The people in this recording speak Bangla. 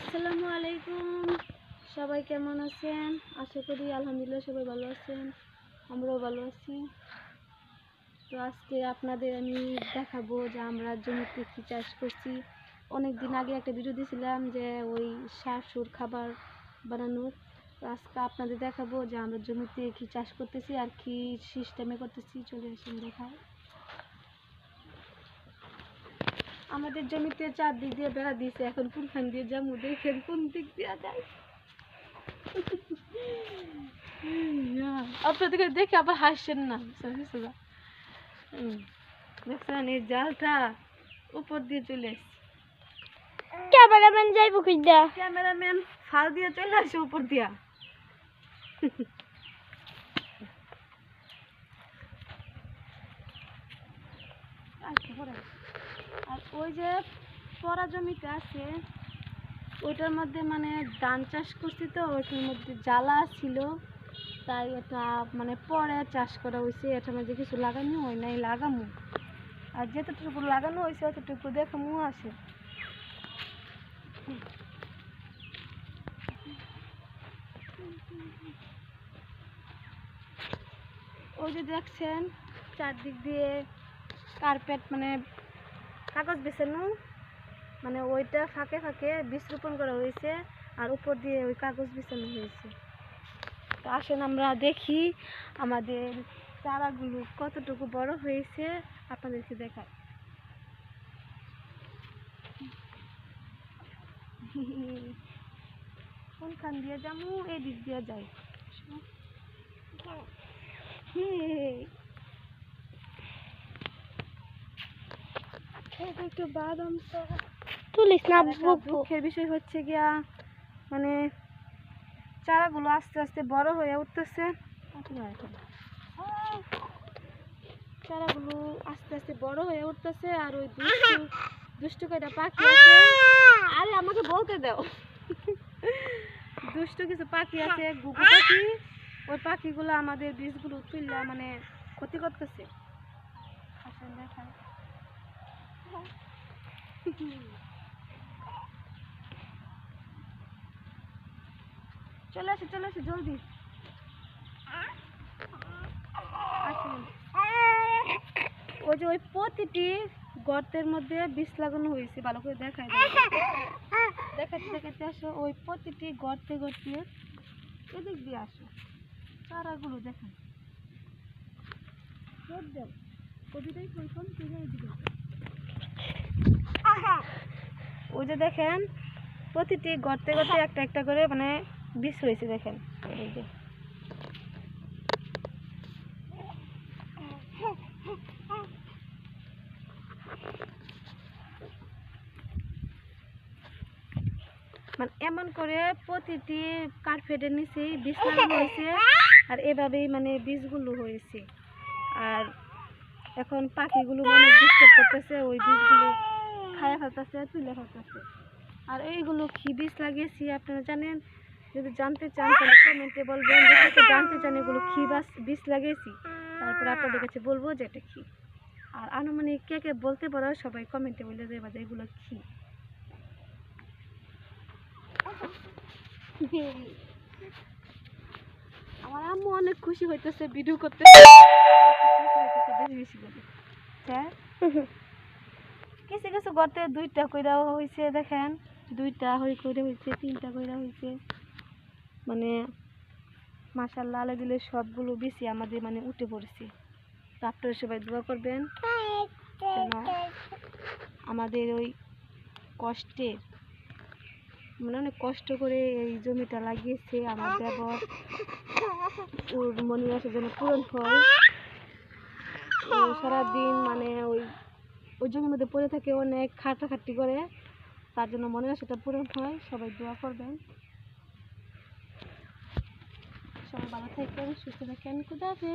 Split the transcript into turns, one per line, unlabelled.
আসসালামু আলাইকুম। সবাই কেমন আছেন? আশা করি আলহামদুলিল্লাহ সবাই ভালো আছেন, আমরাও ভালো আছি। তো আজকে আপনাদের আমি দেখাবো যে আমরা জমিতে কী চাষ করছি। অনেক দিন আগে একটা ভিডিও দিয়েছিলাম যে ওই শাশুর খাবার বানানোর। তো আজকে আপনাদের দেখাবো যে আমরা জমিতে কী চাষ করতেছি আর কী সিস্টেমে করতেছি। চলে আসেন দেখায়। আমাদের জমিতে চারদিক দিয়ে বেড়া দিয়েছে, এখন কোনখান দিয়ে যাবো দেখেন, কোন দিক দিয়ে যায়। আপনাদেরকে দেখে আবার হাসছেন না? দেখছেন এই জালটা উপর দিয়ে চলে আসছে।
ক্যামেরাম্যান যাইব কইদা,
ক্যামেরাম্যান ফাল দিয়ে চলে আসে উপর দিয়া। আর ওই যে পরা জমিটা আছে ওইটার মধ্যে মানে ধান চাষ করছি, তো ওইটার মধ্যে জ্বালা ছিল, তাই এটা মানে পরে চাষ করা হয়েছে। এটার মধ্যে কিছু লাগানো হয় নাই, লাগামু। আর যেতটুকু লাগানো হয়েছে অতটুকু দেখামু আছে। ওই যে দেখছেন চারদিক দিয়ে কার্পেট মানে কাগজ বিছানো, মানে ওইটা ফাঁকে ফাঁকে বীজ রোপণ করা হয়েছে আর উপর দিয়ে ওই কাগজ বিছানো হয়েছে। তো আসেন আমরা দেখি আমাদের চারাগুলো কতটুকু বড় হয়েছে, আপনাদেরকে দেখাই। কোনখান দিয়ে যাবো? এই দিক দিয়ে যাই। একটু বাদাম
তুলিস না।
দুঃখের বিষয় হচ্ছে গিয়া মানে চারাগুলো আস্তে আস্তে বড় হয়ে উঠতেছে। চারাগুলো আস্তে আস্তে বড় হয়ে উঠতেছে আর ওই দুষ্টু কয়টা পাখি আছে। আরে আমাকে বলতে দাও। দুষ্টু কিছু পাখি আছে, ঘুঘু পাখি। ওই পাখিগুলো আমাদের বীজগুলো তুললা মানে ক্ষতি করতেছে। আসেন দেখাই। চলে আসে জলদি আসেন। ওই যে ওই প্রতিটি গর্তের মধ্যে বীজ লাগানো হয়েছে, ভালো করে দেখাই দেখাতে আসো। ওই প্রতিটি গর্তে গর্তে এদিক দিয়ে আসো, চারাগুলো দেখেন। ওই যে দেখেন প্রতিটি গর্তে গর্তে একটা একটা করে মানে বীজ হয়েছে, দেখেন। এই যে মানে এমন করে প্রতিটি কার্পেটের নিচেই বীজ লাগানো হয়েছে আর এভাবেই মানে বীজগুলো হয়েছে। আর এখন পাখিগুলো মানে ডিস্টার্ব করতেছে, ওই বীজগুলো খায়া ফেলতেছে, তুলে ফেলতেছে। আর এইগুলো কি বীজ লাগিয়েছি আপনারা জানেন? যদি জানতে চান তাহলে কমেন্টে বলবেন। যদি জানতে চান এগুলো কি বীজ লাগিয়েছি, তারপরে আপনাদের কাছে বলবো যে এটা কি। আর আনুমানিক কে কে বলতে পারো সবাই কমেন্টে বলে দেবা যে এগুলো কি। আমার আম্মু অনেক খুশি হইতেছে ভিডিও করতে, হ্যাঁ। কিছু কিছু গর্তে দুইটা কইরা হয়েছে, দেখেন দুইটা করে হয়েছে, তিনটা কইরা হয়েছে। মানে মাশাআল্লাহ আলহামদুলিল্লাহ সবগুলো বেশি আমাদের মানে উঠে পড়েছে। তো আপনারা সবাই দোয়া করবেন যেন আমাদের ওই কষ্টে মানে অনেক কষ্ট করে এই জমিটা লাগিয়েছে আমার দেবর, ওর মনে আসে যেন পূরণ হয়। ও সারাদিন মানে ওই জমির মধ্যে পড়ে থাকে, অনেক খাটাখাটি করে, তার জন্য মনে আশাটা পূরণ হয়। সবাই দোয়া করবেন। সবাই ভালো থাকেন, সুস্থ থাকেন। খুদা হাফেজ।